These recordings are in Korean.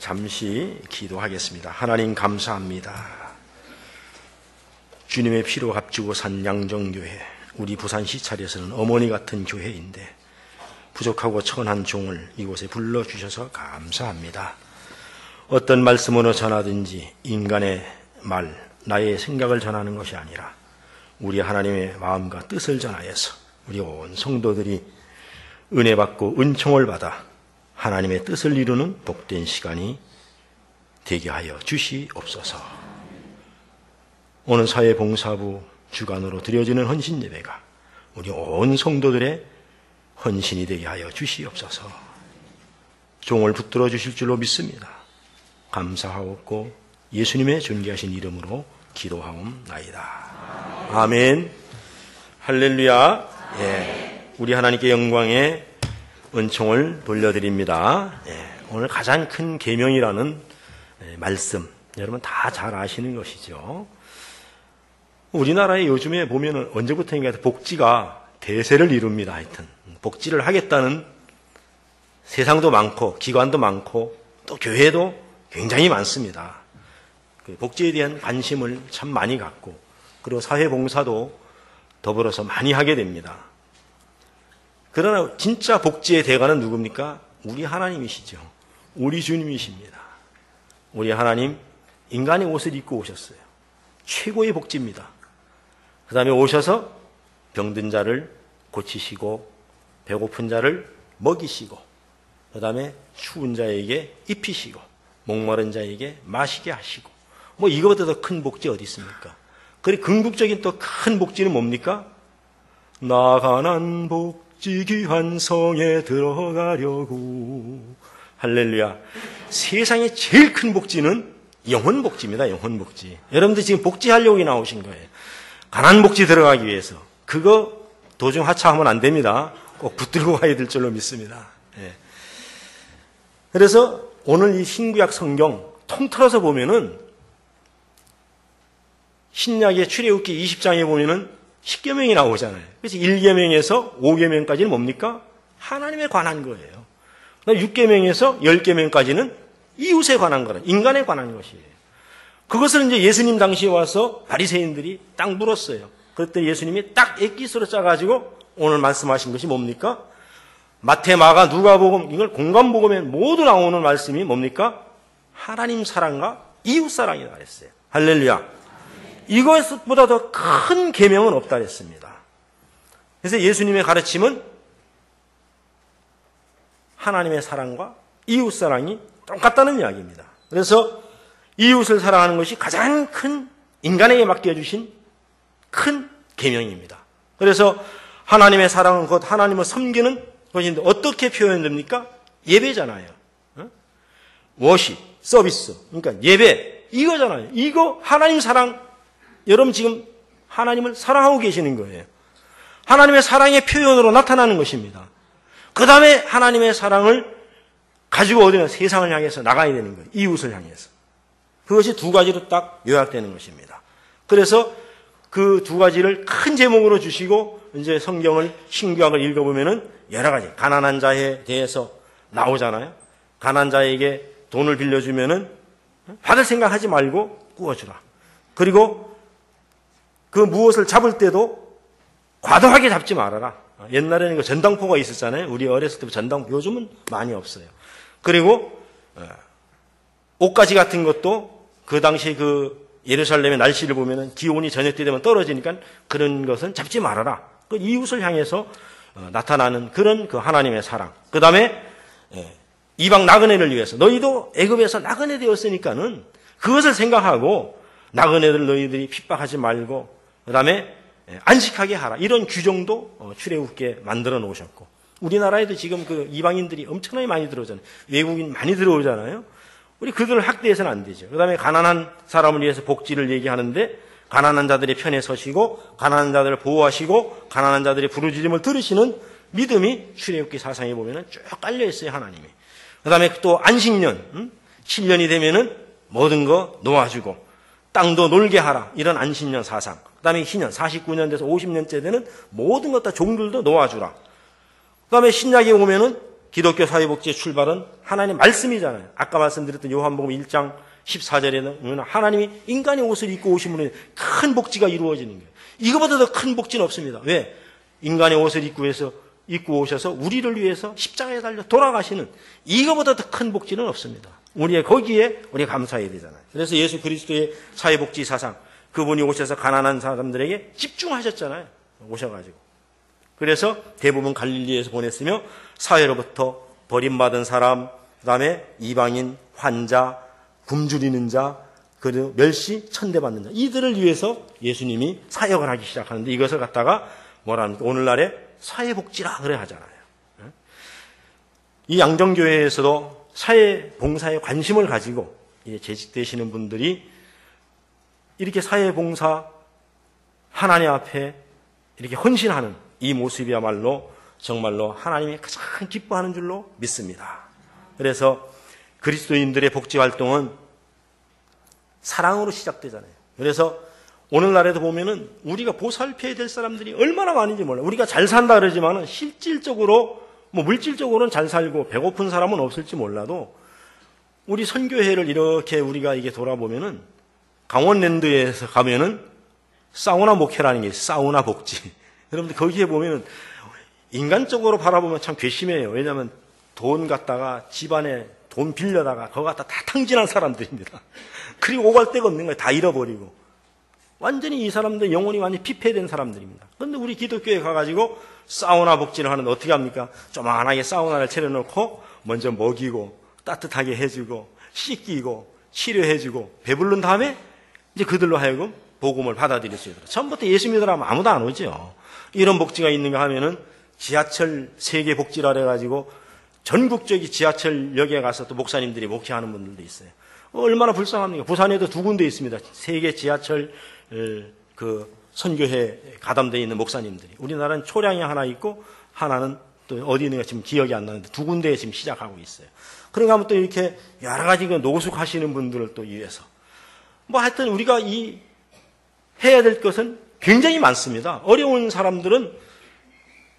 잠시 기도하겠습니다. 하나님 감사합니다. 주님의 피로 값주고 산 양정교회, 우리 부산 시찰에서는 어머니 같은 교회인데 부족하고 천한 종을 이곳에 불러주셔서 감사합니다. 어떤 말씀으로 전하든지 인간의 말, 나의 생각을 전하는 것이 아니라 우리 하나님의 마음과 뜻을 전하여서 우리 온 성도들이 은혜 받고 은총을 받아 하나님의 뜻을 이루는 복된 시간이 되게 하여 주시옵소서. 오늘 사회봉사부 주간으로 드려지는 헌신 예배가 우리 온 성도들의 헌신이 되게 하여 주시옵소서. 종을 붙들어 주실 줄로 믿습니다. 감사하옵고 예수님의 존귀하신 이름으로 기도하옵나이다. 아멘. 할렐루야. 예, 우리 하나님께 영광의 은총을 돌려드립니다. 예, 오늘 가장 큰 계명이라는 말씀, 여러분 다 잘 아시는 것이죠. 우리나라에 요즘에 보면은 언제부터인가 복지가 대세를 이룹니다. 하여튼 복지를 하겠다는 세상도 많고 기관도 많고 또 교회도 굉장히 많습니다. 복지에 대한 관심을 참 많이 갖고 그리고 사회봉사도 더불어서 많이 하게 됩니다. 그러나 진짜 복지의 대가는 누굽니까? 우리 하나님이시죠. 우리 주님이십니다. 우리 하나님 인간의 옷을 입고 오셨어요. 최고의 복지입니다. 그 다음에 오셔서 병든 자를 고치시고 배고픈 자를 먹이시고 그 다음에 추운 자에게 입히시고 목마른 자에게 마시게 하시고 뭐 이거보다 더 큰 복지 어디 있습니까? 그리고 궁극적인 또 큰 복지는 뭡니까? 나 가난 복지 귀한 성에 들어가려고. 할렐루야. 세상에 제일 큰 복지는 영혼 복지입니다. 영혼 복지. 여러분들 지금 복지하려고 나오신 거예요. 가난 복지 들어가기 위해서. 그거 도중 하차하면 안 됩니다. 꼭 붙들고 가야 될 줄로 믿습니다. 예. 그래서 오늘 이 신구약 성경 통틀어서 보면은 신약의 출애굽기 20장에 보면은 10계명이 나오잖아요. 그래서 1계명에서 5계명까지는 뭡니까? 하나님에 관한 거예요. 6계명에서 10계명까지는 이웃에 관한 거라, 인간에 관한 것이에요. 그것을 이제 예수님 당시에 와서 바리새인들이 딱 물었어요. 그랬더니 예수님이 딱 엑기스로 짜가지고 오늘 말씀하신 것이 뭡니까? 마태, 마가, 누가복음, 이걸 공간복음에 모두 나오는 말씀이 뭡니까? 하나님 사랑과 이웃 사랑이다 그랬어요. 할렐루야. 이것보다 더 큰 계명은 없다 그랬습니다. 그래서 예수님의 가르침은 하나님의 사랑과 이웃 사랑이 똑같다는 이야기입니다. 그래서 이웃을 사랑하는 것이 가장 큰 인간에게 맡겨주신 큰 계명입니다. 그래서 하나님의 사랑은 곧 하나님을 섬기는 것인데 어떻게 표현됩니까? 예배잖아요. 워십, 서비스. 그러니까 예배, 이거잖아요. 이거 하나님 사랑, 여러분 지금 하나님을 사랑하고 계시는 거예요. 하나님의 사랑의 표현으로 나타나는 것입니다. 그 다음에 하나님의 사랑을 가지고 어디나 세상을 향해서 나가야 되는 거예요. 이웃을 향해서. 그것이 두 가지로 딱 요약되는 것입니다. 그래서 그 두 가지를 큰 제목으로 주시고 이제 성경을 신구약을 읽어보면은 여러 가지 가난한 자에 대해서 나오잖아요. 가난한 자에게 돈을 빌려주면은 받을 생각하지 말고 구워주라. 그리고 그 무엇을 잡을 때도 과도하게 잡지 말아라. 옛날에는 그 전당포가 있었잖아요. 우리 어렸을 때 전당포, 요즘은 많이 없어요. 그리고 옷가지 같은 것도 그 당시 그 예루살렘의 날씨를 보면은 기온이 저녁 때 되면 떨어지니까 그런 것은 잡지 말아라. 그 이웃을 향해서 나타나는 그런 그 하나님의 사랑. 그 다음에 이방 나그네를 위해서 너희도 애굽에서 나그네 되었으니까는 그것을 생각하고 나그네들 너희들이 핍박하지 말고 그 다음에 안식하게 하라. 이런 규정도 출애굽기에 만들어 놓으셨고 우리나라에도 지금 그 이방인들이 엄청나게 많이 들어오잖아요. 외국인 많이 들어오잖아요. 우리 그들을 학대해서는 안 되죠. 그 다음에 가난한 사람을 위해서 복지를 얘기하는데 가난한 자들의 편에 서시고 가난한 자들을 보호하시고 가난한 자들의 부르짖음을 들으시는 믿음이 출애굽기 사상에 보면은 쭉 깔려 있어요. 하나님이. 그 다음에 또 안식년 7년이 되면은 모든 거 놓아주고 땅도 놀게 하라. 이런 안식년 사상. 그 다음에 희년 49년 돼서 50년째 되는 모든 것 다 종들도 놓아주라. 그 다음에 신약에 오면은 기독교 사회복지의 출발은 하나님의 말씀이잖아요. 아까 말씀드렸던 요한복음 1장 14절에 보면 하나님이 인간의 옷을 입고 오시면 큰 복지가 이루어지는 거예요. 이거보다 더 큰 복지는 없습니다. 왜? 인간의 옷을 입고 오셔서 우리를 위해서 십자가에 달려 돌아가시는 이거보다 더 큰 복지는 없습니다. 거기에 우리가 감사해야 되잖아요. 그래서 예수 그리스도의 사회복지 사상, 그분이 오셔서 가난한 사람들에게 집중하셨잖아요. 오셔가지고. 그래서 대부분 갈릴리에서 보냈으며 사회로부터 버림받은 사람, 그다음에 이방인, 환자, 굶주리는 자, 그리고 멸시, 천대받는 자, 이들을 위해서 예수님이 사역을 하기 시작하는데 이것을 갖다가 뭐라 합니까? 오늘날의 사회복지라 그래 하잖아요. 이 양정교회에서도 사회봉사에 관심을 가지고 재직되시는 분들이 이렇게 사회봉사 하나님 앞에 이렇게 헌신하는 이 모습이야말로 정말로 하나님이 가장 기뻐하는 줄로 믿습니다. 그래서 그리스도인들의 복지활동은 사랑으로 시작되잖아요. 그래서 오늘날에도 보면은 우리가 보살펴야 될 사람들이 얼마나 많은지 몰라요. 우리가 잘 산다 그러지만은 실질적으로 물질적으로는 잘 살고 배고픈 사람은 없을지 몰라도 우리 선교회를 이렇게 우리가 이게 돌아보면은 강원랜드에서 가면은 사우나 목회라는 게 있어요. 사우나 복지. 여러분들 거기에 보면은 인간적으로 바라보면 참 괘씸해요. 왜냐하면 돈 갖다가 집안에 돈 빌려다가 그거 갖다 다 탕진한 사람들입니다. 그리고 오갈 데가 없는 거예요. 다 잃어버리고. 완전히 이 사람들 영혼이 완전히 피폐된 사람들입니다. 그런데 우리 기독교에 가가지고 사우나 복지를 하는데 어떻게 합니까? 조만하게 사우나를 차려놓고 먼저 먹이고 따뜻하게 해주고 씻기고 치료해주고 배부른 다음에 이제 그들로 하여금 복음을 받아들일 수 있도록. 처음부터 예수 믿으라면 아무도 안 오죠. 이런 복지가 있는가 하면은 지하철 세계 복지라 그래가지고 전국적인 지하철역에 가서 또 목사님들이 목회하는 분들도 있어요. 얼마나 불쌍합니까? 부산에도 2군데 있습니다. 세계 지하철 그 선교회 가담되어 있는 목사님들이. 우리나라는 초량이 하나 있고 하나는 또 어디 있는가 지금 기억이 안 나는데 2군데에 지금 시작하고 있어요. 그런가 하면 또 이렇게 여러 가지 노숙하시는 분들을 또 위해서. 하여튼 우리가 해야 될 것은 굉장히 많습니다. 어려운 사람들은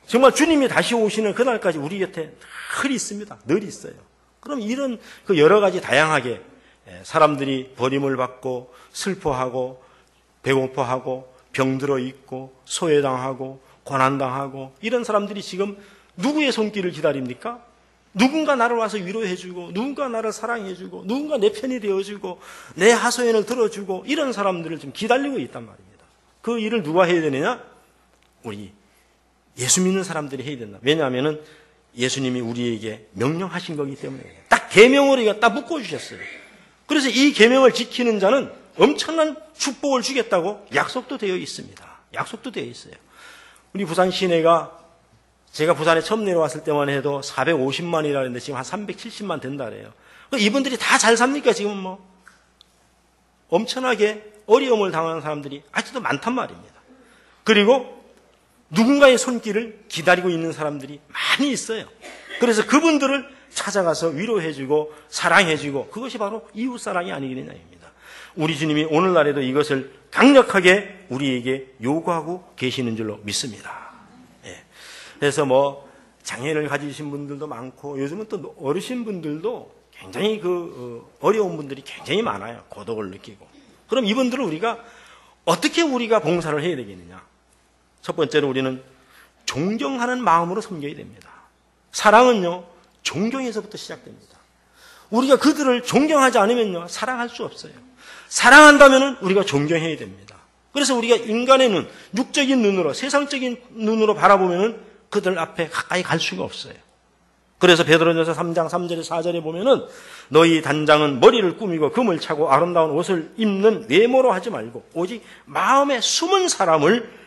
정말 주님이 다시 오시는 그날까지 우리 곁에 늘 있습니다. 늘 있어요. 그럼 이런 그 여러 가지 다양하게 사람들이 버림을 받고 슬퍼하고 배고파하고 병들어 있고 소외당하고 고난당하고 이런 사람들이 지금 누구의 손길을 기다립니까? 누군가 나를 와서 위로해주고 누군가 나를 사랑해주고 누군가 내 편이 되어주고 내 하소연을 들어주고 이런 사람들을 좀 기다리고 있단 말입니다. 그 일을 누가 해야 되느냐? 우리 예수 믿는 사람들이 해야 된다. 왜냐하면 예수님이 우리에게 명령하신 거기 때문에 딱 계명으로 이거 딱 묶어주셨어요. 그래서 이 계명을 지키는 자는 엄청난 축복을 주겠다고 약속도 되어 있습니다. 약속도 되어 있어요. 우리 부산 시내가 제가 부산에 처음 내려왔을 때만 해도 450만이라 했는데 지금 한 370만 된다 그래요. 이분들이 다 잘 삽니까? 지금 엄청나게 어려움을 당하는 사람들이 아직도 많단 말입니다. 그리고 누군가의 손길을 기다리고 있는 사람들이 많이 있어요. 그래서 그분들을 찾아가서 위로해주고 사랑해주고 그것이 바로 이웃사랑이 아니겠느냐입니다. 우리 주님이 오늘날에도 이것을 강력하게 우리에게 요구하고 계시는 줄로 믿습니다. 그래서 장애를 가지신 분들도 많고 요즘은 또 어르신 분들도 굉장히 어려운 분들이 굉장히 많아요. 고독을 느끼고. 그럼 이분들을 어떻게 우리가 봉사를 해야 되겠느냐? 첫 번째로 우리는 존경하는 마음으로 섬겨야 됩니다. 사랑은요, 존경에서부터 시작됩니다. 우리가 그들을 존경하지 않으면요, 사랑할 수 없어요. 사랑한다면 우리가 존경해야 됩니다. 그래서 우리가 인간의 눈, 육적인 눈으로, 세상적인 눈으로 바라보면 그들 앞에 가까이 갈 수가 없어요. 그래서 베드로전서 3장 3절에 4절에 보면은 너희 단장은 머리를 꾸미고 금을 차고 아름다운 옷을 입는 외모로 하지 말고 오직 마음에 숨은 사람을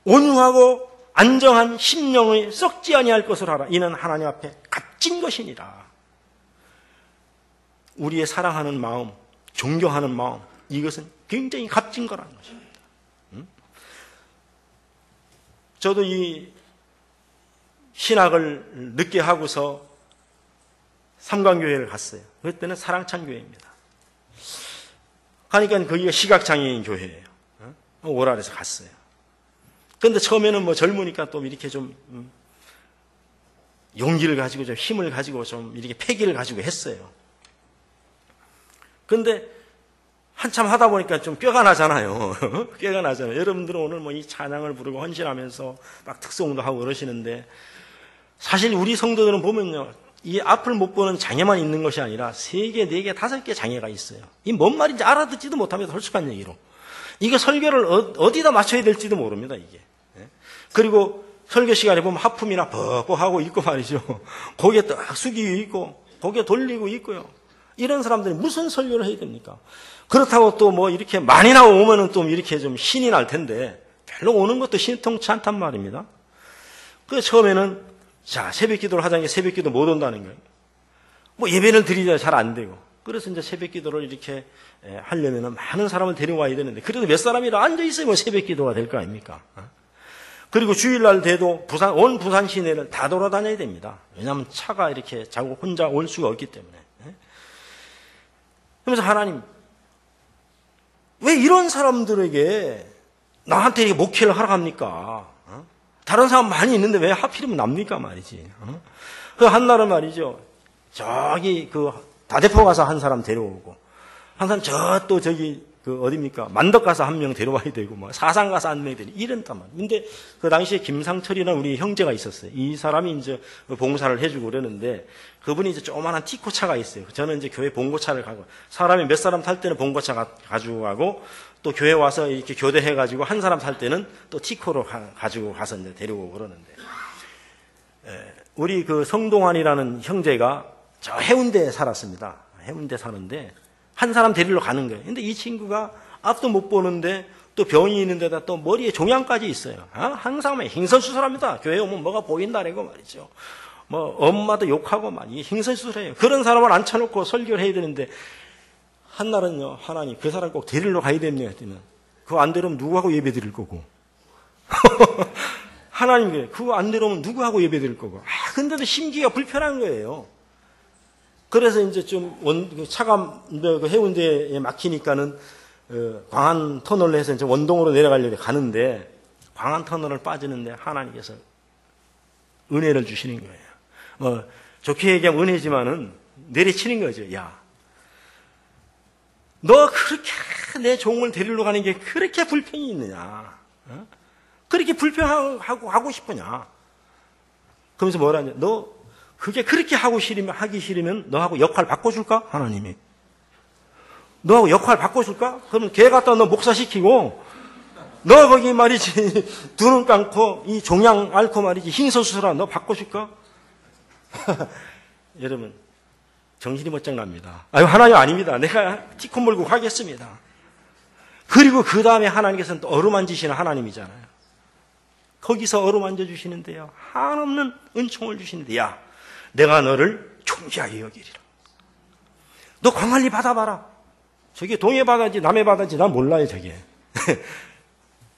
온유하고 안정한 심령의 썩지 아니할 것을 하라. 이는 하나님 앞에 값진 것이니라. 우리의 사랑하는 마음, 존경하는 마음, 이것은 굉장히 값진 거라는 것입니다. 저도 이 신학을 늦게 하고서 삼강교회를 갔어요. 그때는 사랑찬 교회입니다. 가니까 거기가 시각장애인 교회예요. 오랄에서 갔어요. 그런데 처음에는 젊으니까 또 이렇게 좀 용기를 가지고 좀 힘을 가지고 좀 이렇게 패기를 가지고 했어요. 그런데 한참 하다 보니까 좀 뼈가 나잖아요. 뼈가 나잖아요. 여러분들은 오늘 뭐 이 찬양을 부르고 헌신하면서 막 특성도 하고 그러시는데 사실 우리 성도들은 보면요. 이 앞을 못 보는 장애만 있는 것이 아니라 3개, 4개, 5개 장애가 있어요. 이 뭔 말인지 알아듣지도 못하면서 헐쭉한 얘기로. 이거 설교를 어디다 맞춰야 될지도 모릅니다, 이게. 그리고 설교 시간에 보면 하품이나 벅벅 하고 있고 말이죠. 고개 딱 숙이고 있고, 고개 돌리고 있고요. 이런 사람들이 무슨 설교를 해야 됩니까? 그렇다고 또 뭐 이렇게 많이 나오면은 또 이렇게 좀 신이 날 텐데, 별로 오는 것도 신통치 않단 말입니다. 그 처음에는, 자, 새벽 기도를 하자는 게 새벽 기도 못 온다는 거예요. 뭐 예배를 드리자 잘 안 되고. 그래서 이제 새벽 기도를 이렇게 하려면은 많은 사람을 데려와야 되는데, 그래도 몇 사람이라 앉아있어야 뭐 새벽 기도가 될 거 아닙니까? 그리고 주일날 돼도 온 부산 시내를 다 돌아다녀야 됩니다. 왜냐하면 차가 이렇게 자고 혼자 올 수가 없기 때문에. 그러면서 하나님, 왜 이런 사람들에게 나한테 이렇게 목회를 하러 갑니까? 다른 사람 많이 있는데 왜 하필이면 납니까 말이지. 그 한날은 말이죠. 저기 그 다대포 가서 한 사람 데려오고, 한 사람 저기 그 어디입니까? 만덕 가서 한 명 데려와야 되고, 뭐 사상 가서 한 명 데리고 이런단 말이에요. 근데 그 당시에 김상철이라는 우리 형제가 있었어요. 이 사람이 이제 봉사를 해주고 그러는데, 그분이 이제 조그만한 티코차가 있어요. 저는 이제 교회 봉고차를 가고, 사람이 몇 사람 탈 때는 봉고차 가지고 가고, 또 교회 와서 이렇게 교대해가지고 한 사람 살 때는 또 티코로 가지고 가서 이제 데리고 그러는데, 우리 그 성동환이라는 형제가 저 해운대에 살았습니다. 해운대 사는데, 한 사람 데리러 가는 거예요. 근데 이 친구가 앞도 못 보는데 또 병이 있는 데다 또 머리에 종양까지 있어요. 항상 행선수술합니다. 교회 오면 뭐가 보인다라고 말이죠. 뭐 엄마도 욕하고 막 이게 행선수술해요. 그런 사람을 앉혀놓고 설교를 해야 되는데 한날은요, 하나님 그 사람 꼭 데리러 가야 됩니다. 그거 안 데려오면 누구하고 예배 드릴 거고. 하나님 그거 안 데려오면 누구하고 예배 드릴 거고. 근데도 심기가 불편한 거예요. 그래서 이제 좀 차가 그 해운대에 막히니까는 광안 터널로 해서 이제 원동으로 내려가려고 가는데 광안 터널을 빠지는데 하나님께서 은혜를 주시는 거예요. 좋게 얘기하면 은혜지만은 내리치는 거죠. 야, 너 그렇게 내 종을 데리러 가는 게 그렇게 불평이 있느냐? 그렇게 불평하고 하고 싶으냐? 그러면서 뭐라냐? 너 그게 그렇게 하기 싫으면 너하고 역할 바꿔줄까? 하나님이. 너하고 역할 바꿔줄까? 그러면 걔 갖다 너 목사시키고, 너 거기 말이지, 두 눈 감고, 이 종양 앓고 말이지, 흰소수라 너 바꿔줄까? 여러분, 정신이 번쩍 납니다. 아유, 하나님 아닙니다. 내가 티코 물고 가겠습니다. 그리고 그 다음에 하나님께서는 또 어루만지시는 하나님이잖아요. 거기서 어루만져 주시는데요. 한없는 은총을 주시는데, 야, 내가 너를 존귀하게 여기리라. 너 광안리 받아봐라. 저게 동해 바다지 남해 바다지 난 몰라요 저게.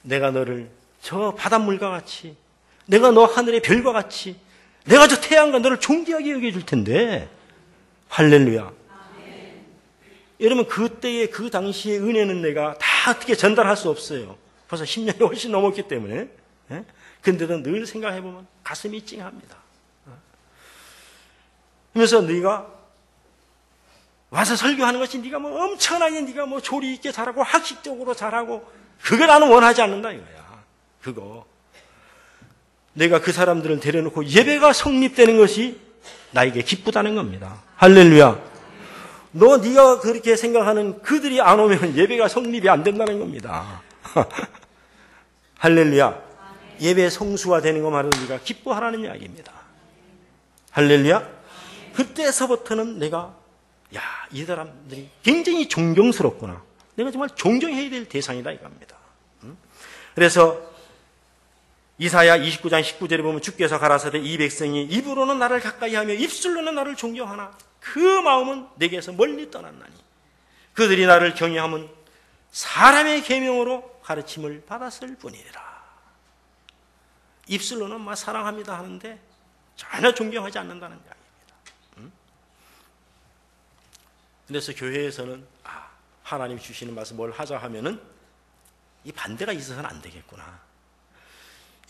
내가 너를 저 바닷물과 같이, 내가 너 하늘의 별과 같이, 내가 저 태양과 너를 존귀하게 여겨줄 텐데. 할렐루야. 아멘. 여러분 그때의 그 당시의 은혜는 내가 다 어떻게 전달할 수 없어요. 벌써 10년이 훨씬 넘었기 때문에. 근데도 늘 생각해보면 가슴이 찡합니다. 그래서 네가 와서 설교하는 것이 네가 뭐 엄청나게 네가 뭐 조리 있게 잘하고 학식적으로 잘하고 그걸 나는 원하지 않는다 이거야. 그거. 내가 그 사람들을 데려놓고 예배가 성립되는 것이 나에게 기쁘다는 겁니다. 할렐루야. 네가 그렇게 생각하는 그들이 안 오면 예배가 성립이 안 된다는 겁니다. 할렐루야. 예배 성수가 되는 것만으로 네가 기뻐하라는 이야기입니다. 할렐루야. 그때서부터는 내가 이 사람들이 굉장히 존경스럽구나. 내가 정말 존경해야 될 대상이다 이겁니다. 그래서 이사야 29장 19절에 보면 주께서 가라사대 이 백성이 입으로는 나를 가까이하며 입술로는 나를 존경하나 그 마음은 내게서 멀리 떠났나니 그들이 나를 경외함은 사람의 계명으로 가르침을 받았을 뿐이라. 입술로는 막 사랑합니다 하는데 전혀 존경하지 않는다는 이야기입니다. 그래서 교회에서는 하나님이 주시는 말씀 뭘 하자 하면은 이 반대가 있어서는 안 되겠구나.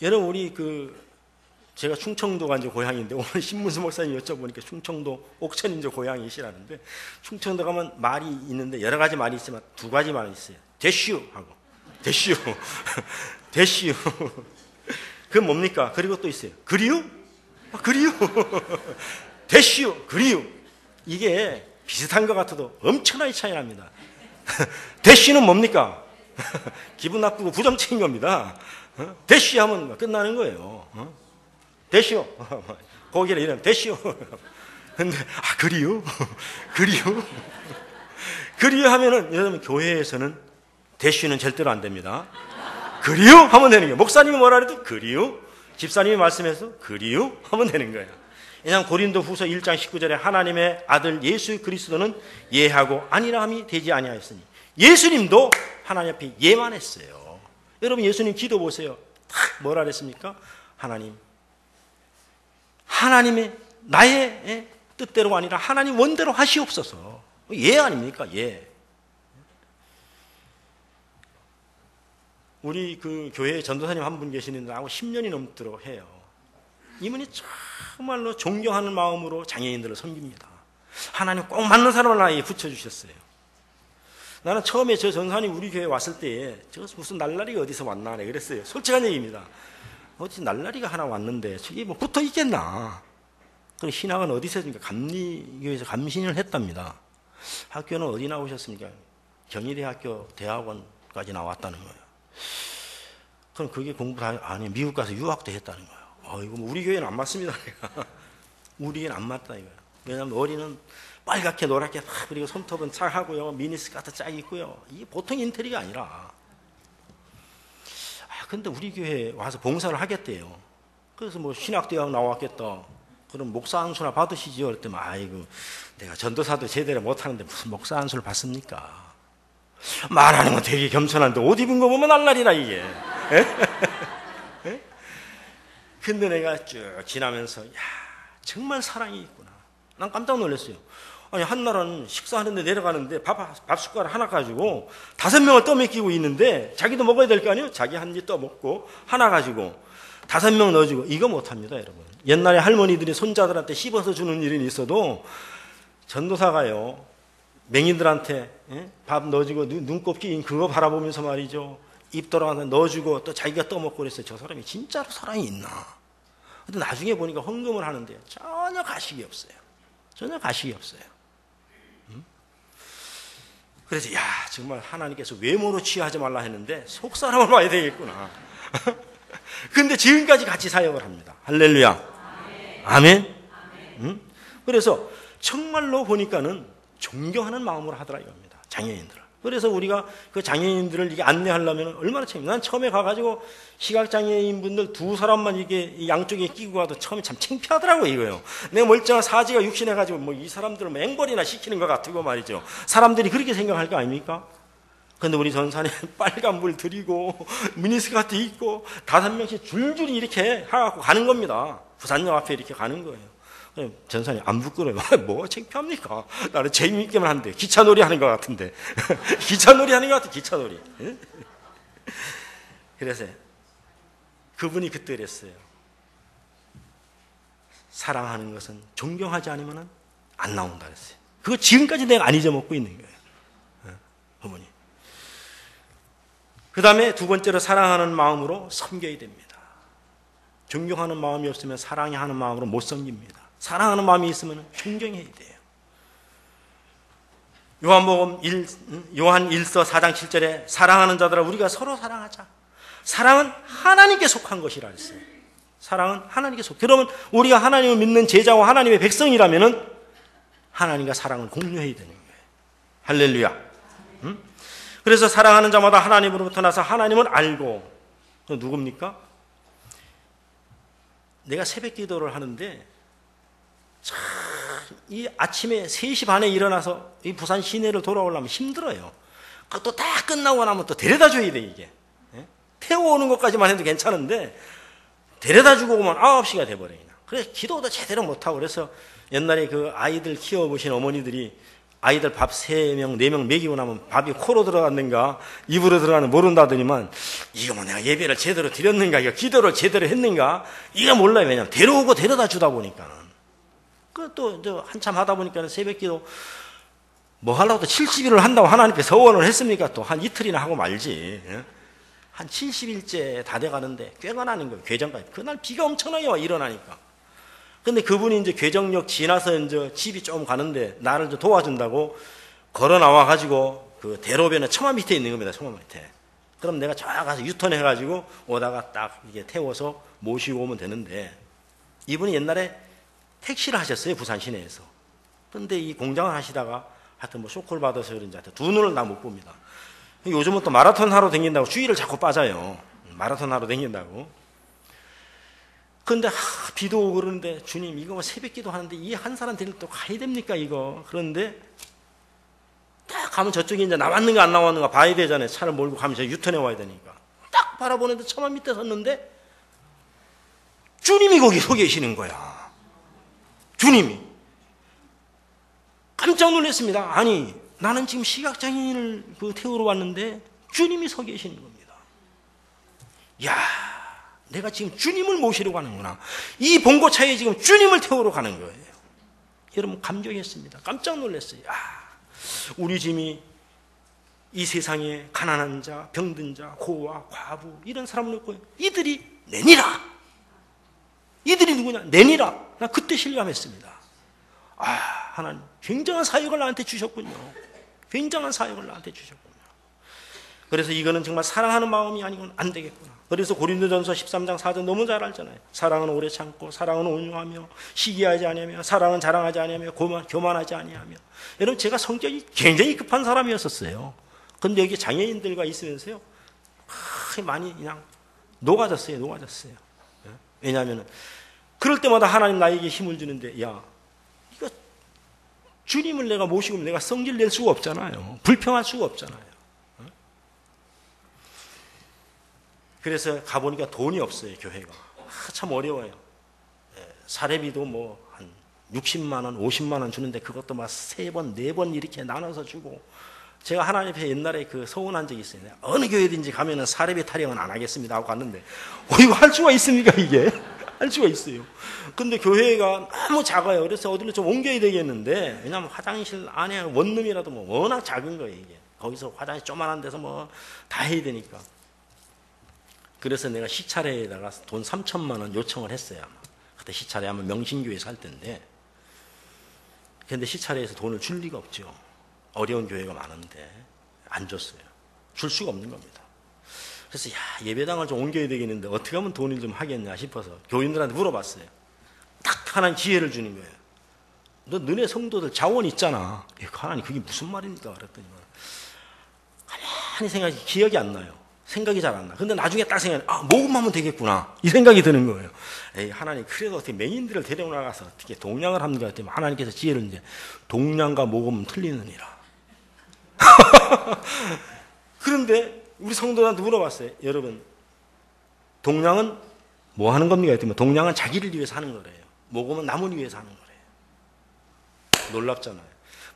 여러분 우리 그 제가 충청도가 이제 고향인데 오늘 신문수 목사님 여쭤보니까 충청도 옥천이 이제 고향이시라는데 충청도 가면 말이 있는데 여러 가지 말이 있지만 두 가지 말이 있어요. 대슈 하고 대슈 대슈 그건 뭡니까? 그리고 또 있어요. 그리우? 그리우 대슈 그리우 이게 비슷한 것 같아도 엄청나게 차이 납니다. 대슈는 뭡니까? 기분 나쁘고 부정적인 겁니다. 대슈 하면 끝나는 거예요. 대시오. 거기를 이름 대시오. 근데 그리요? 그리요? 그리요 하면은 여러분 교회에서는 대시는 절대로 안 됩니다. 그리요? 하면 되는 거예요. 목사님이 뭐라 해도 그리요? 집사님이 말씀해서 그리요? 하면 되는 거예요. 왜냐하면 고린도후서 1장 19절에 하나님의 아들 예수 그리스도는 예하고 아니라함이 되지 아니하였으니 예수님도 하나님 앞에 예만 했어요. 여러분 예수님 기도 보세요. 뭐라 그랬습니까? 하나님의 나의 뜻대로가 아니라 하나님 원대로 하시옵소서. 예 아닙니까? 예. 우리 그 교회에 전도사님 한 분 계시는데 나하고 10년이 넘도록 해요. 이분이 정말로 존경하는 마음으로 장애인들을 섬깁니다. 하나님 꼭 맞는 사람을 나에게 붙여주셨어요. 나는 처음에 저 전도사님 우리 교회에 왔을 때에 저 무슨 날라리가 어디서 왔나 그랬어요. 솔직한 얘기입니다. 어디 날라리가 하나 왔는데 저기 뭐 붙어 있겠나. 그럼 신학은 어디서 했습니까? 감리교에서 감신을 했답니다. 학교는 어디 나오셨습니까? 경희대학교 대학원까지 나왔다는 거예요. 그럼 그게 공부 다 아니 미국 가서 유학도 했다는 거예요. 이거 뭐 우리 교회는 안 맞습니다. 우리에는 안 맞다 이거예요. 왜냐하면 어리는 빨갛게 노랗게 막 그리고 손톱은 짝하고요, 미니스커트 짝 있고요. 이게 보통 인테리어가 아니라. 근데 우리 교회에 와서 봉사를 하겠대요. 그래서 뭐 신학대학 나왔겠다. 그럼 목사 안수나 받으시지요? 그랬더니 아이고 내가 전도사도 제대로 못하는데 무슨 목사 안수를 받습니까? 말하는 건 되게 겸손한데 옷 입은 거 보면 날라리라 이게. 근데 내가 쭉 지나면서 야 정말 사랑이 있구나. 난 깜짝 놀랐어요. 아니 한날은 식사하는데 내려가는데 밥 숟가락 하나 가지고 5명을 떠먹이고 있는데 자기도 먹어야 될 거 아니에요? 자기 한 입 떠먹고 하나 가지고 5명 넣어주고 이거 못합니다 여러분. 옛날에 할머니들이 손자들한테 씹어서 주는 일은 있어도 전도사가요 맹인들한테 밥 넣어주고 눈곱기 그거 바라보면서 말이죠 입 돌아가서 넣어주고 또 자기가 떠먹고 그랬어요. 저 사람이 진짜로 사랑이 있나. 근데 나중에 보니까 헌금을 하는데 전혀 가식이 없어요. 전혀 가식이 없어요. 그래서 야 정말 하나님께서 외모로 취하지 말라 했는데 속사람을 봐야 되겠구나. 근데 지금까지 같이 사역을 합니다. 할렐루야. 아멘. 그래서 정말로 보니까는 존경하는 마음으로 하더라 이겁니다. 장애인들을. 그래서 우리가 그 장애인들을 이게 안내하려면 얼마나 창피해. 난 처음에 가가지고 시각장애인 분들 2사람만 이게 양쪽에 끼고 가도 처음에 참 창피하더라고요 이거요. 내가 멀쩡한 사지가 육신해가지고 뭐 이 사람들을 맹벌이나 시키는 것 같고 말이죠. 사람들이 그렇게 생각할 거 아닙니까? 근데 우리 전사님 빨간불 들이고 미니스커트 입고 5명씩 줄줄이 이렇게 하고 가는 겁니다. 부산역 앞에 이렇게 가는 거예요. 전사님 안 부끄러워요. 뭐 창피합니까? 나는 재미있게만 한대. 기차놀이 하는 것 같은데. 기차놀이 하는 것 같아. 기차놀이. 그래서 그분이 그때 그랬어요. 사랑하는 것은 존경하지 않으면 안 나온다 그랬어요. 그거 지금까지 내가 안 잊어먹고 있는 거예요. 그분이. 그 다음에 두 번째로 사랑하는 마음으로 섬겨야 됩니다. 존경하는 마음이 없으면 사랑이 하는 마음으로 못 섬깁니다. 사랑하는 마음이 있으면 존경해야 돼요. 요한 1서 4장 7절에 사랑하는 자들아 우리가 서로 사랑하자. 사랑은 하나님께 속한 것이라 했어요. 사랑은 하나님께 속. 그러면 우리가 하나님을 믿는 제자와 하나님의 백성이라면은 하나님과 사랑을 공유해야 되는 거예요. 할렐루야. 그래서 사랑하는 자마다 하나님으로부터 나서 하나님을 알고. 누굽니까? 내가 새벽 기도를 하는데 참 이 아침에 3시 반에 일어나서 이 부산 시내를 돌아오려면 힘들어요. 그것도 다 끝나고 나면 또 데려다 줘야 돼 이게. 태워오는 것까지만 해도 괜찮은데 데려다 주고 오면 9시가 돼버려요. 그래서 기도도 제대로 못하고 그래서 옛날에 그 아이들 키워보신 어머니들이 아이들 밥 3명, 4명 먹이고 나면 밥이 코로 들어갔는가 입으로 들어가는 모른다더니만 이거 뭐 내가 예배를 제대로 드렸는가 이거 기도를 제대로 했는가 이거 몰라요. 왜냐면 데려오고 데려다 주다 보니까는. 또 한참 하다 보니까는 새벽기도 뭐 하려고 또 70일을 한다고 하나님께 서원을 했습니까? 또 한 이틀이나 하고 말지. 한 70일째 다 돼가는데 꾀가 나는 거예요. 괴정까지. 그날 비가 엄청나게 와 일어나니까. 근데 그분이 이제 괴정역 지나서 이제 집이 좀 가는데 나를 좀 도와준다고 걸어 나와가지고 그 대로변의 처마 밑에 있는 겁니다. 처마 밑에. 그럼 내가 저 가서 유턴해가지고 오다가 딱 이게 태워서 모시고 오면 되는데 이분이 옛날에 택시를 하셨어요. 부산 시내에서. 근데 이 공장을 하시다가 하여튼 뭐 쇼크를 받아서 그런지 하여튼 두 눈을 다 못 봅니다. 요즘은 또 마라톤 하러 다닌다고 주의를 자꾸 빠져요. 마라톤 하러 다닌다고. 근데 비도 오고 그러는데 주님 이거 뭐 새벽기도 하는데 이 한 사람 데리고 또 가야 됩니까 이거. 그런데 딱 가면 저쪽에 이제 나왔는가 안 나왔는가 봐야 되잖아요. 차를 몰고 가면 저 유턴해 와야 되니까. 딱 바라보는데 처마 밑에 섰는데 주님이 거기 서 계시는 거야. 주님이. 깜짝 놀랐습니다. 아니 나는 지금 시각장애인을 태우러 왔는데 주님이 서 계시는 겁니다. 야, 내가 지금 주님을 모시러 가는구나. 이 봉고차에 지금 주님을 태우러 가는 거예요. 여러분 감격했습니다. 깜짝 놀랐어요. 야, 우리 짐이 이 세상에 가난한 자, 병든 자, 고아, 과부 이런 사람을 놓고 이들이 내니라. 이들이 누구냐? 내니라. 나 그때 실감했습니다. 아, 하나님 굉장한 사역을 나한테 주셨군요. 굉장한 사역을 나한테 주셨군요. 그래서 이거는 정말 사랑하는 마음이 아니고는 안 되겠구나. 그래서 고린도전서 13장 4절 너무 잘 알잖아요. 사랑은 오래 참고 사랑은 온유하며 시기하지 아니하며 사랑은 자랑하지 아니하며 교만하지 아니하며. 여러분 제가 성격이 굉장히 급한 사람이었었어요. 근데 여기 장애인들과 있으면서요 많이 그냥 녹아졌어요. 왜냐하면 그럴 때마다 하나님 나에게 힘을 주는데 야 이거 주님을 내가 모시고 내가 성질 낼 수가 없잖아요. 불평할 수가 없잖아요. 그래서 가보니까 돈이 없어요. 교회가 참 어려워요. 사례비도 뭐 한 60만 원 50만 원 주는데 그것도 막 3번 4번 이렇게 나눠서 주고. 제가 하나님 앞에 옛날에 그 서운한 적이 있어요. 어느 교회든지 가면은 사례비 타령은 안 하겠습니다 하고 갔는데 이거 할 수가 있습니까 이게? 할 수가 있어요. 근데 교회가 너무 작아요. 그래서 어디로 좀 옮겨야 되겠는데 왜냐하면 화장실 안에 원룸이라도 뭐 워낙 작은 거예요 이게. 거기서 화장실 조만한 데서 뭐 다 해야 되니까. 그래서 내가 시차례에다가 돈 3천만 원 요청을 했어요. 아마. 그때 시차례 하면 명신교회 살 때인데. 그런데 시차례에서 돈을 줄 리가 없죠. 어려운 교회가 많은데 안 줬어요. 줄 수가 없는 겁니다. 그래서 예배당을 좀 옮겨야 되겠는데 어떻게 하면 돈을 좀 하겠냐 싶어서 교인들한테 물어봤어요. 딱 하나님 기회를 주는 거예요. 너 너네 성도들 자원 있잖아. 하나님 그게 무슨 말입니까? 그랬더니 가만히 생각이 기억이 안 나요. 생각이 잘 안 나. 근데 나중에 딱 생각해, 모금하면 되겠구나. 이 생각이 드는 거예요. 에이, 하나님, 그래도 어떻게 맹인들을 데려나가서 어떻게 동량을 합니까? 그랬더니 하나님께서 지혜를 이제, 동량과 모금은 틀리느니라. 그런데 우리 성도한테 물어봤어요. 여러분, 동량은 뭐 하는 겁니까? 그랬더니 동량은 자기를 위해서 하는 거래요. 모금은 남을 위해서 하는 거래요. 놀랍잖아요.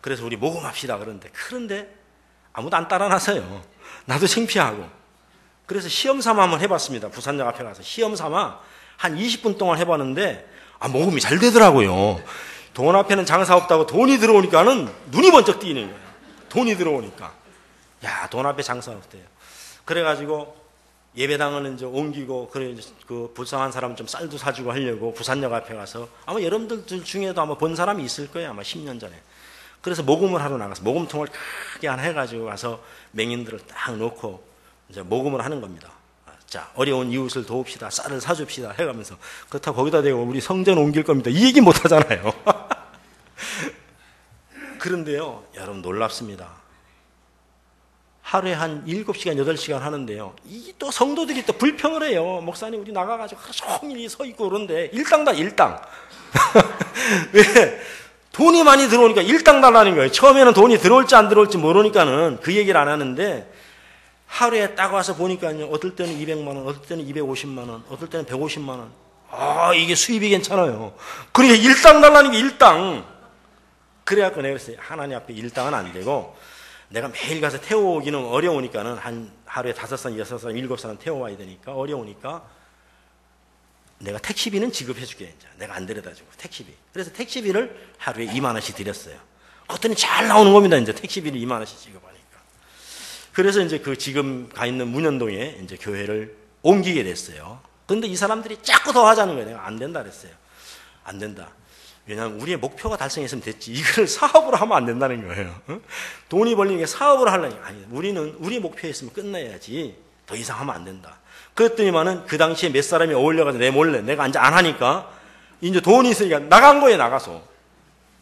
그래서 우리 모금합시다. 그런데 아무도 안 따라 나서요. 나도 창피하고. 그래서 시험 삼아 한번 해봤습니다. 부산역 앞에 가서 시험 삼아 한 20분 동안 해봤는데 모금이 잘 되더라고요. 돈 앞에는 장사 없다고 돈이 들어오니까는 눈이 번쩍 띄는 거예요. 돈이 들어오니까 돈 앞에 장사 없대요. 그래가지고 예배당을 이제 옮기고 그 불쌍한 사람 좀 쌀도 사주고 하려고 부산역 앞에 가서 아마 여러분들 중에도 아마 본 사람이 있을 거예요. 아마 10년 전에. 그래서 모금을 하러 나가서 모금통을 크게 하나 해가지고 가서 맹인들을 딱 놓고 이제 모금을 하는 겁니다. 자, 어려운 이웃을 도웁시다. 쌀을 사줍시다. 해가면서 그렇다고 거기다 대고 우리 성전 옮길 겁니다. 이 얘기 못 하잖아요. 그런데요, 여러분 놀랍습니다. 하루에 한 7시간, 8시간 하는데요. 이 또 성도들이 또 불평을 해요. 목사님, 우리 나가가지고 하루 종일 서 있고 그런데 일당다, 일당. 왜? 돈이 많이 들어오니까 일당 달라는 거예요. 처음에는 돈이 들어올지 안 들어올지 모르니까는 그 얘기를 안 하는데 하루에 딱 와서 보니까요. 어떨 때는 200만 원, 어떨 때는 250만 원, 어떨 때는 150만 원. 이게 수입이 괜찮아요. 그러니까 일당 달라는 게 일당. 그래갖고 내가 그랬어요. 하나님 앞에 일당은 안 되고 내가 매일 가서 태워오기는 어려우니까는 한 하루에 5사람, 6사람, 7사람 태워와야 되니까 어려우니까 내가 택시비는 지급해줄게. 이제 내가 안 데려다주고 택시비. 그래서 택시비를 하루에 2만 원씩 드렸어요. 그랬더니 잘 나오는 겁니다. 이제 택시비를 2만 원씩 지급하니까. 그래서 이제 그 지금 가 있는 문현동에 이제 교회를 옮기게 됐어요. 그런데 이 사람들이 자꾸 더 하자는 거예요. 내가 안 된다 그랬어요. 안 된다. 왜냐하면 우리의 목표가 달성했으면 됐지. 이걸 사업으로 하면 안 된다는 거예요. 돈이 벌리는 게 사업으로 하려니. 아니, 우리는 우리 목표에 있으면 끝내야지. 더 이상 하면 안 된다. 그랬더니만은 그 당시에 몇 사람이 어울려가지고 내 몰래 내가 이제 안 하니까 이제 돈이 있으니까 나간 거예요, 나가서.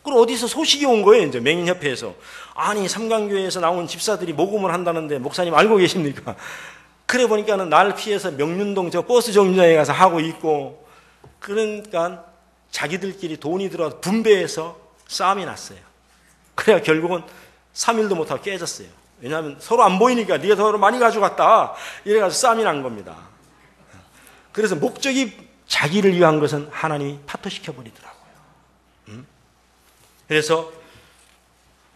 그럼 어디서 소식이 온 거예요, 이제 맹인협회에서. 아니, 삼강교회에서 나온 집사들이 모금을 한다는데 목사님 알고 계십니까? 그래 보니까는 날 피해서 명륜동 저 버스 정류장에 가서 하고 있고, 그러니까 자기들끼리 돈이 들어와서 분배해서 싸움이 났어요. 그래야 결국은 3일도 못하고 깨졌어요. 왜냐하면 서로 안 보이니까 네가 더 많이 가져갔다 이래가지고 싸움이 난 겁니다. 그래서 목적이 자기를 위한 것은 하나님이 파토시켜버리더라고요. 그래서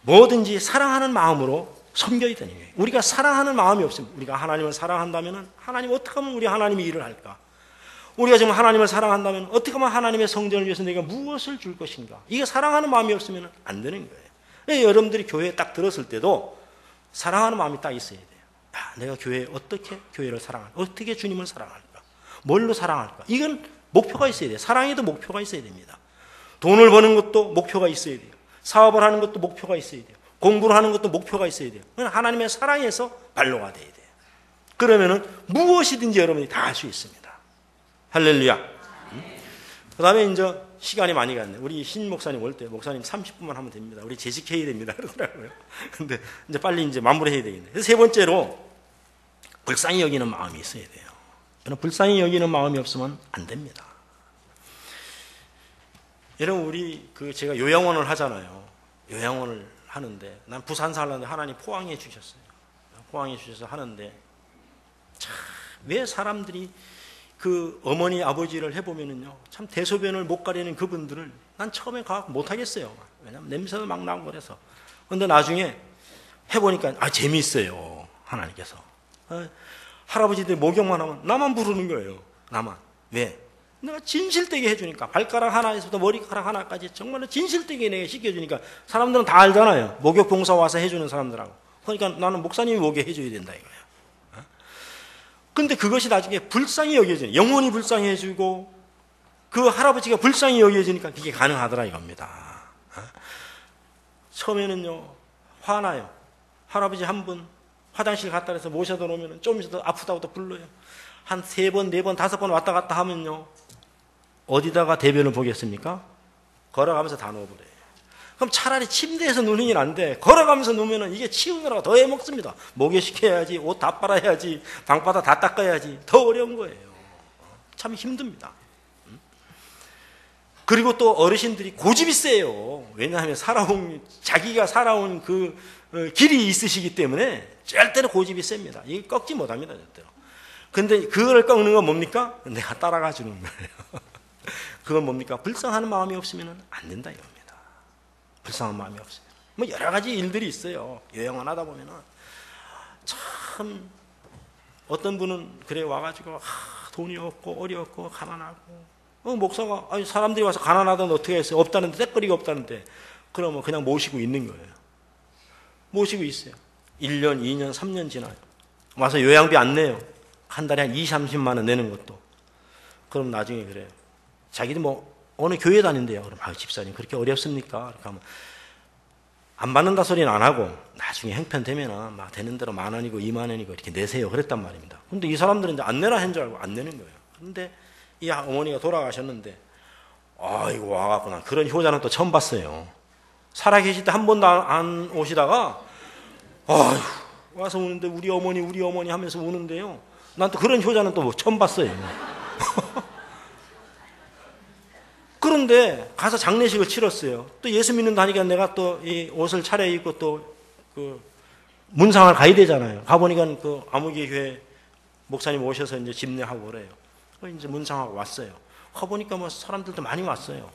뭐든지 사랑하는 마음으로 섬겨야 되는 거예요. 우리가 사랑하는 마음이 없으면, 우리가 하나님을 사랑한다면 하나님 어떻게 하면 우리 하나님이 일을 할까? 우리가 지금 하나님을 사랑한다면 어떻게 하면 하나님의 성전을 위해서 내가 무엇을 줄 것인가? 이게 사랑하는 마음이 없으면 안 되는 거예요. 여러분들이 교회에 딱 들었을 때도 사랑하는 마음이 딱 있어야 돼요. 야, 내가 교회에 어떻게 교회를 사랑할까? 어떻게 주님을 사랑할까? 뭘로 사랑할까? 이건 목표가 있어야 돼요. 사랑에도 목표가 있어야 됩니다. 돈을 버는 것도 목표가 있어야 돼요. 사업을 하는 것도 목표가 있어야 돼요. 공부를 하는 것도 목표가 있어야 돼요. 그건 하나님의 사랑에서 발로가 돼야 돼요. 그러면은 무엇이든지 여러분이 다 할 수 있습니다. 할렐루야. 그 다음에 이제 시간이 많이 갔네. 우리 신 목사님 올 때, 목사님 30분만 하면 됩니다. 우리 재직해야 됩니다. 그러더라고요. 근데 이제 빨리 이제 마무리해야 되겠네. 그래서 세 번째로, 불쌍히 여기는 마음이 있어야 돼요. 여러분, 불쌍히 여기는 마음이 없으면 안 됩니다. 여러분, 우리 제가 요양원을 하잖아요. 요양원을 하는데, 난 부산 살았는데 하나님 포항해 주셨어요. 포항해 주셔서 하는데, 참, 왜 사람들이 그 어머니 아버지를 해보면은요, 참 대소변을 못 가리는 그분들을 난 처음에 가고 못하겠어요. 왜냐면 냄새도 막 나고 그래서. 근데 나중에 해보니까 재미있어요. 하나님께서. 할아버지들이 목욕만 하면 나만 부르는 거예요. 나만. 왜? 내가 진실되게 해주니까. 발가락 하나에서부터 머리카락 하나까지 정말로 진실되게 내가 씻겨주니까. 사람들은 다 알잖아요. 목욕 봉사 와서 해주는 사람들하고. 그러니까 나는 목사님이 오게 해줘야 된다 이거예요. 근데 그것이 나중에 불쌍히 여겨지는, 영혼이 불쌍히 해주고 그 할아버지가 불쌍히 여겨지니까 그게 가능하더라 이겁니다. 처음에는요, 화나요. 할아버지 한 분 화장실 갔다 해서 모셔다 놓으면 좀 있어도 아프다고 또 불러요. 한 3번, 4번, 5번 왔다 갔다 하면요, 어디다가 대변을 보겠습니까? 걸어가면서 다 넣어버려요. 그럼 차라리 침대에서 누는 일 안 돼. 걸어가면서 누면은 이게 치우느라고 더 해먹습니다. 목욕시켜야지, 옷 다 빨아야지, 방바닥 다 닦아야지. 더 어려운 거예요. 참 힘듭니다. 그리고 또 어르신들이 고집이 세요. 왜냐하면 자기가 살아온 그 길이 있으시기 때문에 절대로 고집이 셉니다. 이게 꺾지 못합니다, 절대로. 근데 그걸 꺾는 건 뭡니까? 내가 따라가 주는 거예요. 그건 뭡니까? 불쌍하는 마음이 없으면 안 된다 이겁니다. 불쌍한 마음이 없어요. 뭐 여러 가지 일들이 있어요. 요양원 하다 보면은 참 어떤 분은 그래 와가지고 돈이 없고 어렵고 가난하고 목사가 사람들이 와서 가난하다는 어떻게 했어요? 없다는데, 떼거리가 없다는데. 그러면 그냥 모시고 있는 거예요. 모시고 있어요. 1년, 2년, 3년 지나요. 와서 요양비 안 내요. 한 달에 한 20, 30만 원 내는 것도. 그럼 나중에 그래요. 자기도 뭐 어느 교회 다닌대요. 그럼 집사님 그렇게 어렵습니까? 이렇게 하면 안 받는다 소리는 안 하고 나중에 형편되면은 막 되는 대로 10,000원이고 20,000원이고 이렇게 내세요. 그랬단 말입니다. 근데 이 사람들은 이제 안 내라 한 줄 알고 안 내는 거예요. 근데 이 어머니가 돌아가셨는데, 이거 와갖고 난 그런 효자는 또 처음 봤어요. 살아계실 때 한 번도 안 오시다가, 와서 우는데 우리 어머니 하면서 우는데요. 난 또 그런 효자는 또 처음 봤어요. 그런데 가서 장례식을 치렀어요. 또 예수 믿는다니까 내가 또 이 옷을 차려입고 또 그 문상을 가야 되잖아요. 가보니까 그 아무개 교회 목사님 오셔서 이제 집례하고 그래요. 이제 문상하고 왔어요. 가보니까 뭐 사람들도 많이 왔어요.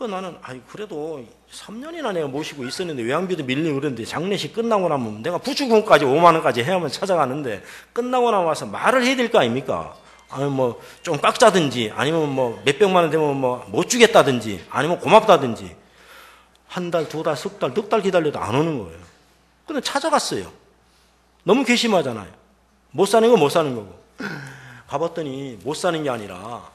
나는 그래도 3년이나 내가 모시고 있었는데 요양비도 밀리고 그러는데 장례식 끝나고 나면 내가 부추금까지 5만 원까지 해야만 찾아가는데 끝나고 나와서 말을 해야 될 거 아닙니까? 아니면 뭐 좀 깎자든지 아니면 뭐 몇백만 원 되면 뭐 못 주겠다든지 아니면 고맙다든지 한 달, 두 달, 석 달, 넉 달 기다려도 안 오는 거예요. 근데 찾아갔어요. 너무 괘씸하잖아요. 못 사는 건 못 사는 거고. 가봤더니 못 사는 게 아니라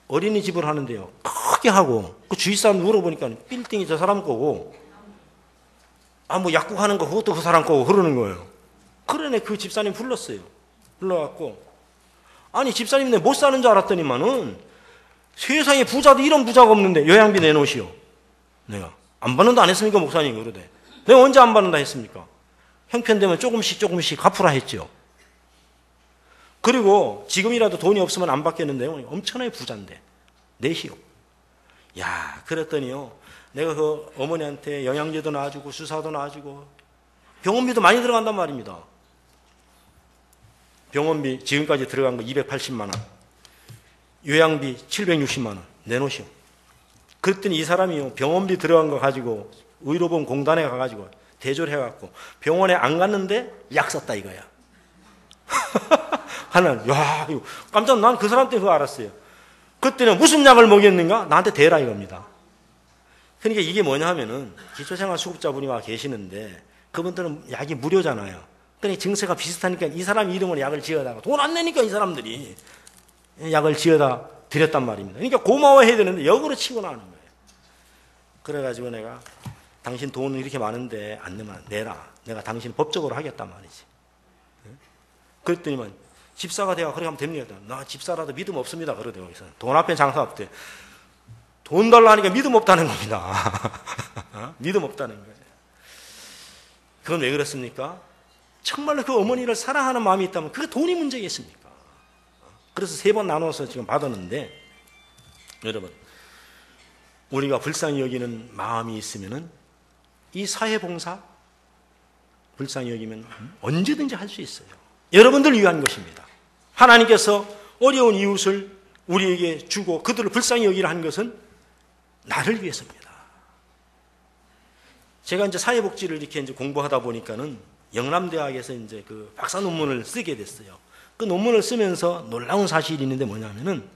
어린이집을 하는데요. 크게 하고 그 주위 사람 물어보니까 빌딩이 저 사람 거고 뭐 약국하는 거 그것도 그 사람 거고 그러는 거예요. 그러네 그 집사님 불렀어요. 불러갖고 아니 집사님 내 못 사는 줄 알았더니만은 세상에 부자도 이런 부자가 없는데 요양비 내놓으시오. 내가 안 받는다 안 했습니까 목사님 그러대. 내가 언제 안 받는다 했습니까? 형편되면 조금씩 갚으라 했죠. 그리고 지금이라도 돈이 없으면 안 받겠는데요. 엄청나게 부자인데 내시오. 야 그랬더니요. 내가 그 어머니한테 영양제도 놔주고 주사도 놔주고 병원비도 많이 들어간단 말입니다. 병원비 지금까지 들어간 거 280만 원. 요양비 760만 원 내놓으시오. 그랬더니 이 사람이요. 병원비 들어간 거 가지고 의료보험공단에 가가지고 대조해갖고 병원에 안 갔는데 약 썼다 이거야. 하나는 야 깜짝 난 그 사람 때문에 그거 알았어요. 그때는 무슨 약을 먹였는가? 나한테 대라 이겁니다. 그러니까 이게 뭐냐 하면은 기초생활수급자분이 와 계시는데 그분들은 약이 무료잖아요. 그러니까 증세가 비슷하니까 이 사람 이름으로 약을 지어다가 돈 안 내니까 이 사람들이 약을 지어다 드렸단 말입니다. 그러니까 고마워해야 되는데 역으로 치고 나오는 거예요. 그래가지고 내가 당신 돈 이렇게 많은데 안 내면 내라. 내가 당신 법적으로 하겠단 말이지. 그랬더니만 집사가 돼가 그렇게 하면 됩니다. 나 집사라도 믿음 없습니다. 그러대요. 돈 앞에 장사 없대. 돈 달라 하니까 믿음 없다는 겁니다. 믿음 없다는 거예요. 그건 왜 그렇습니까? 정말로 그 어머니를 사랑하는 마음이 있다면 그게 돈이 문제겠습니까? 그래서 3번 나눠서 지금 받았는데 여러분 우리가 불쌍히 여기는 마음이 있으면은 이 사회봉사 불쌍히 여기면 언제든지 할 수 있어요. 여러분들 위한 것입니다. 하나님께서 어려운 이웃을 우리에게 주고 그들을 불쌍히 여기라 한 것은 나를 위해서입니다. 제가 이제 사회복지를 이렇게 이제 공부하다 보니까는 영남대학에서 이제 그 박사 논문을 쓰게 됐어요. 그 논문을 쓰면서 놀라운 사실이 있는데 뭐냐면은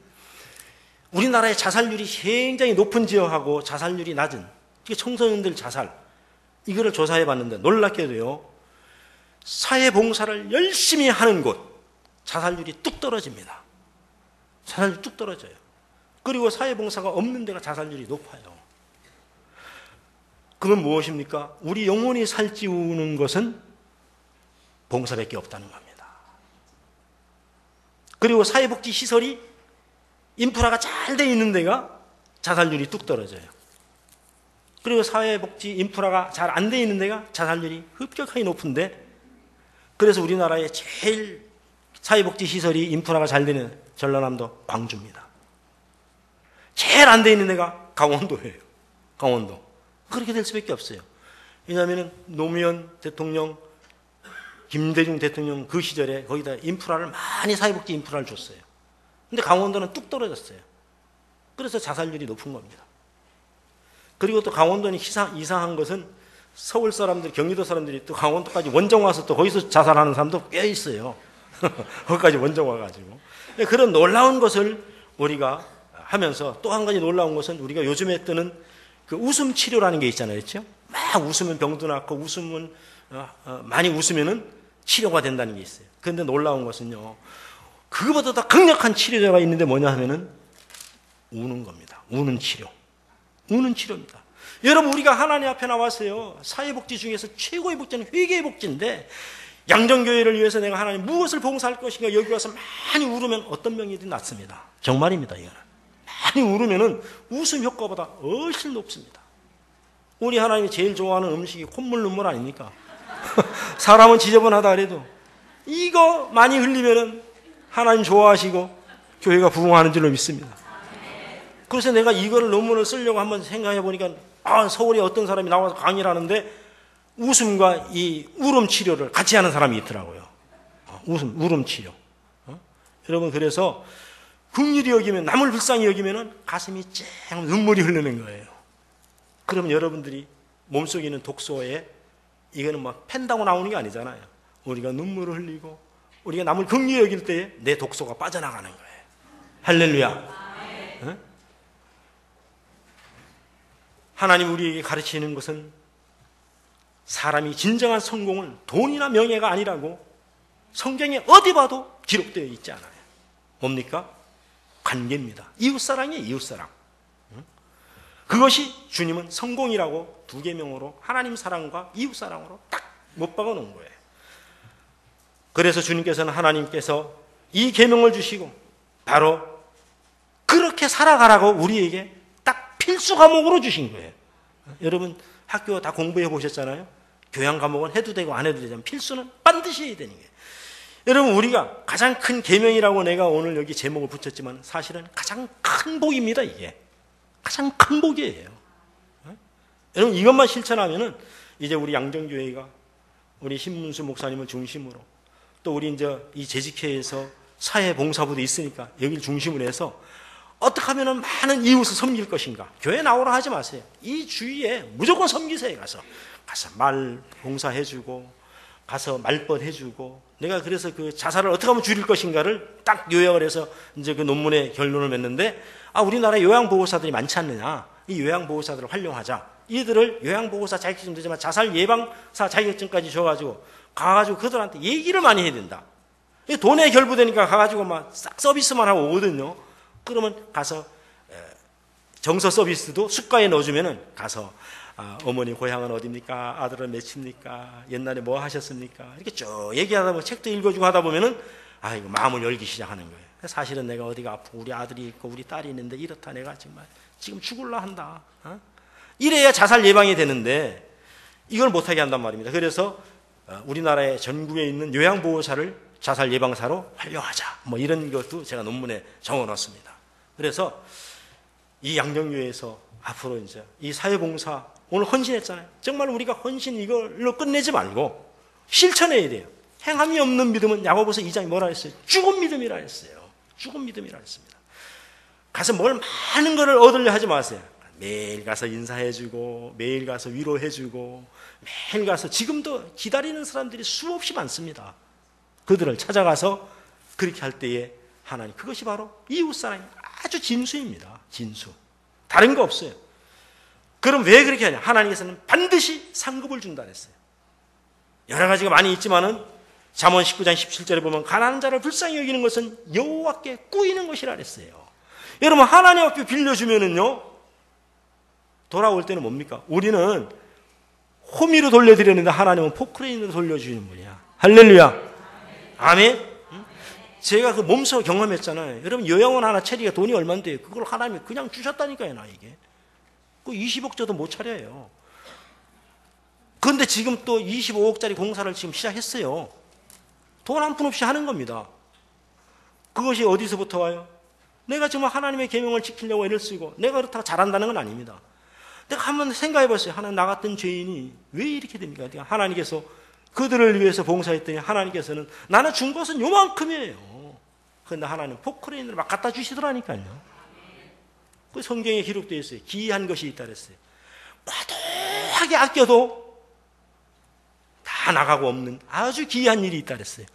우리나라의 자살률이 굉장히 높은 지역하고 자살률이 낮은 청소년들 자살 이거를 조사해 봤는데 놀랍게도요. 사회봉사를 열심히 하는 곳 자살률이 뚝 떨어집니다. 자살률이 뚝 떨어져요. 그리고 사회봉사가 없는 데가 자살률이 높아요. 그건 무엇입니까? 우리 영혼이 살찌우는 것은 봉사밖에 없다는 겁니다. 그리고 사회복지 시설이 인프라가 잘 돼 있는 데가 자살률이 뚝 떨어져요. 그리고 사회복지 인프라가 잘 안 돼 있는 데가 자살률이 급격하게 높은데 그래서 우리나라의 제일 사회복지 시설이 인프라가 잘 되는 전라남도 광주입니다. 제일 안 돼 있는 데가 강원도예요. 강원도. 그렇게 될 수밖에 없어요. 왜냐하면 노무현 대통령, 김대중 대통령 그 시절에 거기다 인프라를 많이 사회복지 인프라를 줬어요. 근데 강원도는 뚝 떨어졌어요. 그래서 자살률이 높은 겁니다. 그리고 또 강원도는 이상한 것은 서울 사람들, 경기도 사람들이 또 강원도까지 원정 와서 또 거기서 자살하는 사람도 꽤 있어요. 거기까지 원정 와가지고. 그런 놀라운 것을 우리가 하면서 또 한 가지 놀라운 것은 우리가 요즘에 뜨는 그 웃음 치료라는 게 있잖아요. 그렇죠? 막 웃으면 병도 낫고 웃으면 많이 웃으면은 치료가 된다는 게 있어요. 그런데 놀라운 것은요. 그거보다 더 강력한 치료제가 있는데 뭐냐 하면은 우는 겁니다. 우는 치료. 우는 치료입니다. 여러분 우리가 하나님 앞에 나왔어요. 사회복지 중에서 최고의 복지는 회개의 복지인데 양정교회를 위해서 내가 하나님 무엇을 봉사할 것인가 여기 와서 많이 울으면 어떤 병이든 낫습니다. 정말입니다. 이거는. 많이 울으면은 웃음 효과보다 훨씬 높습니다. 우리 하나님이 제일 좋아하는 음식이 콧물 눈물 아닙니까? 사람은 지저분하다 그래도 이거 많이 흘리면은 하나님 좋아하시고 교회가 부흥하는 줄로 믿습니다. 그래서 내가 이거를 논문을 쓰려고 한번 생각해 보니까 서울에 어떤 사람이 나와서 강의를 하는데 웃음과 이 울음 치료를 같이 하는 사람이 있더라고요. 울음 치료. 여러분 그래서 긍휼히 여기면, 남을 불쌍히 여기면 가슴이 쨍 눈물이 흐르는 거예요. 그러면 여러분들이 몸속에 있는 독소에, 이거는 막 팬다고 나오는 게 아니잖아요. 우리가 눈물을 흘리고 우리가 남을 긍휼히 여길 때에 내 독소가 빠져나가는 거예요. 할렐루야. 응? 하나님 우리에게 가르치는 것은 사람이 진정한 성공은 돈이나 명예가 아니라고 성경에 어디 봐도 기록되어 있지 않아요. 뭡니까? 관계입니다. 이웃사랑이에요. 이웃사랑. 그것이 주님은 성공이라고 두 계명으로 하나님 사랑과 이웃사랑으로 딱 못 박아 놓은 거예요. 그래서 주님께서는 하나님께서 이 계명을 주시고 바로 그렇게 살아가라고 우리에게 딱 필수 과목으로 주신 거예요. 여러분 학교 다 공부해 보셨잖아요. 교양 과목은 해도 되고 안 해도 되지만 필수는 반드시 해야 되는 거예요. 여러분 우리가 가장 큰 계명이라고 내가 오늘 여기 제목을 붙였지만 사실은 가장 큰 복입니다. 이게 가장 큰 복이에요. 여러분 이것만 실천하면은 이제 우리 양정교회가 우리 신문수 목사님을 중심으로 또 우리 이제 이 재직회에서 사회봉사부도 있으니까 여기를 중심으로 해서 어떻게 하면은 많은 이웃을 섬길 것인가. 교회 나오라 하지 마세요. 이 주위에 무조건 섬기세요. 가서 말 봉사해주고 가서 말벗 해주고. 내가 그래서 그 자살을 어떻게 하면 줄일 것인가를 딱 요약을 해서 이제 그 논문의 결론을 맺는데, 우리나라에 요양보호사들이 많지 않느냐. 이 요양보호사들을 활용하자. 이들을 요양보호사 자격증 되지만 자살 예방사 자격증까지 줘가지고 가가지고 그들한테 얘기를 많이 해야 된다. 돈에 결부되니까 가가지고 막 싹 서비스만 하고 오거든요. 그러면 가서 정서 서비스도 숫가에 넣어주면은 가서 어머니 고향은 어디입니까? 아들은 몇입니까? 옛날에 뭐 하셨습니까? 이렇게 쭉 얘기하다 보면 책도 읽어주고 하다 보면은 이거 마음을 열기 시작하는 거예요. 사실은 내가 어디가 아프고 우리 아들이 있고 우리 딸이 있는데 이렇다 내가 정말 지금 죽을라 한다. 이래야 자살 예방이 되는데 이걸 못하게 한단 말입니다. 그래서 우리나라의 전국에 있는 요양보호사를 자살 예방사로 활용하자. 뭐 이런 것도 제가 논문에 적어놨습니다. 그래서 이 양정교회에서 앞으로 이제 이 사회봉사 오늘 헌신했잖아요. 정말 우리가 헌신 이걸로 끝내지 말고 실천해야 돼요. 행함이 없는 믿음은 야고보서 2장이 뭐라 했어요? 죽은 믿음이라 했어요. 죽은 믿음이라 했습니다. 가서 뭘 많은 거를 얻으려 하지 마세요. 매일 가서 인사해주고 매일 가서 위로해주고 매일 가서 지금도 기다리는 사람들이 수없이 많습니다. 그들을 찾아가서 그렇게 할 때에 하나님 그것이 바로 이웃사랑이 아주 진수입니다. 진수. 다른 거 없어요. 그럼 왜 그렇게 하냐? 하나님께서는 반드시 상급을 준다 그랬어요. 여러 가지가 많이 있지만은 잠언 19장 17절에 보면 가난한 자를 불쌍히 여기는 것은 여호와께 꾸이는 것이라 그랬어요. 여러분 하나님 앞에 빌려주면은요 돌아올 때는 뭡니까? 우리는 호미로 돌려드렸는데 하나님은 포크레인으로 돌려주는 분이야. 할렐루야. 아멘. 제가 그 몸소 경험했잖아요. 여러분 요양원 하나 차리기가 돈이 얼마인데요. 그걸 하나님이 그냥 주셨다니까요. 나에게. 그 20억 줘도 못 차려요. 그런데 지금 또 25억짜리 공사를 지금 시작했어요. 돈 한 푼 없이 하는 겁니다. 그것이 어디서부터 와요? 내가 정말 하나님의 계명을 지키려고 애를 쓰고 내가 그렇다고 잘한다는 건 아닙니다. 내가 한번 생각해 봤어요. 하나님 나 같은 죄인이 왜 이렇게 됩니까? 하나님께서 그들을 위해서 봉사했더니 하나님께서는 나는 준 것은 요만큼이에요. 그런데 하나님 포크레인을 막 갖다 주시더라니까요. 그 성경에 기록되어 있어요. 기이한 것이 있다 그랬어요. 과도하게 아껴도 다 나가고 없는 아주 기이한 일이 있다 그랬어요.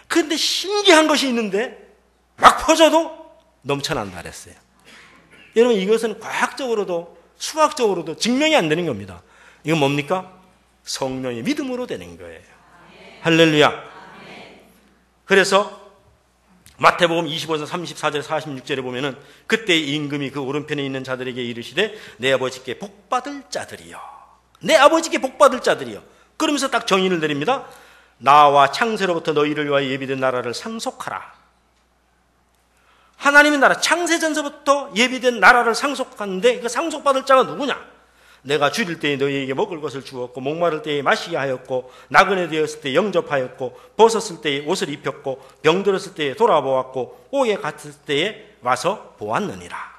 그런데 신기한 것이 있는데 막 퍼져도 넘쳐난다 그랬어요. 여러분 이것은 과학적으로도 수학적으로도 증명이 안 되는 겁니다. 이건 뭡니까? 성령의 믿음으로 되는 거예요. 할렐루야. 그래서 마태복음 25장 34절 46절에 보면은 그때 임금이 그 오른편에 있는 자들에게 이르시되 내 아버지께 복받을 자들이여. 내 아버지께 복받을 자들이여. 그러면서 딱 정의를 내립니다. 나와 창세로부터 너희를 위하여 예비된 나라를 상속하라. 하나님의 나라 창세전서부터 예비된 나라를 상속하는데 그 상속받을 자가 누구냐? 내가 줄일 때에 너희에게 먹을 것을 주었고 목마를 때에 마시게 하였고 나그네 되었을 때 영접하였고 벗었을 때에 옷을 입혔고 병들었을 때에 돌아보았고 옥에 갇을 때에 와서 보았느니라.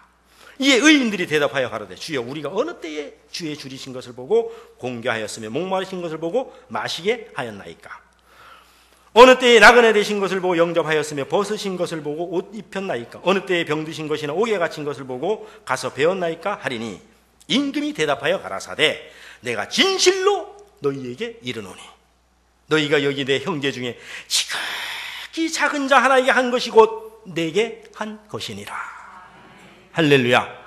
이에 의인들이 대답하여 가로되 주여 우리가 어느 때에 주의 줄이신 것을 보고 공개하였으며 목마르신 것을 보고 마시게 하였나이까. 어느 때에 나그네 되신 것을 보고 영접하였으며 벗으신 것을 보고 옷 입혔나이까? 어느 때에 병드신 것이나 옥에 갇힌 것을 보고 가서 배웠나이까? 하리니 임금이 대답하여 가라사대 내가 진실로 너희에게 이르노니 너희가 여기 내 형제 중에 지극히 작은 자 하나에게 한 것이 곧 내게 한 것이니라. 할렐루야.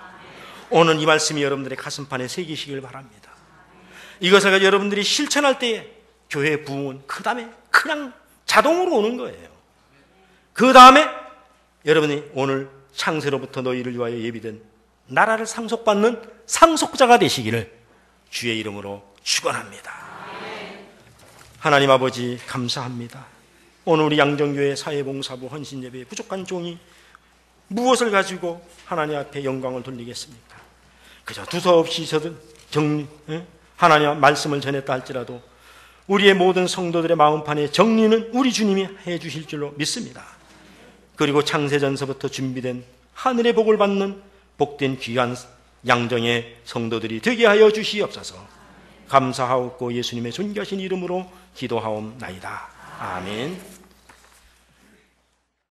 오늘 이 말씀이 여러분들의 가슴판에 새기시길 바랍니다. 이것을 가지고 여러분들이 실천할 때에 교회 부흥은 그 다음에 그냥 자동으로 오는 거예요. 그 다음에 여러분이 오늘 창세로부터 너희를 위하여 예비된 나라를 상속받는 상속자가 되시기를 주의 이름으로 축원합니다. 하나님 아버지 감사합니다. 오늘 우리 양정교회 사회봉사부 헌신예배에 부족한 종이 무엇을 가지고 하나님 앞에 영광을 돌리겠습니까? 그저 두서없이 하나님 말씀을 전했다 할지라도 우리의 모든 성도들의 마음판에 정리는 우리 주님이 해 주실 줄로 믿습니다. 그리고 창세전서부터 준비된 하늘의 복을 받는 복된 귀한 양정의 성도들이 되게 하여 주시옵소서. 감사하옵고 예수님의 존귀하신 이름으로 기도하옵나이다. 아멘.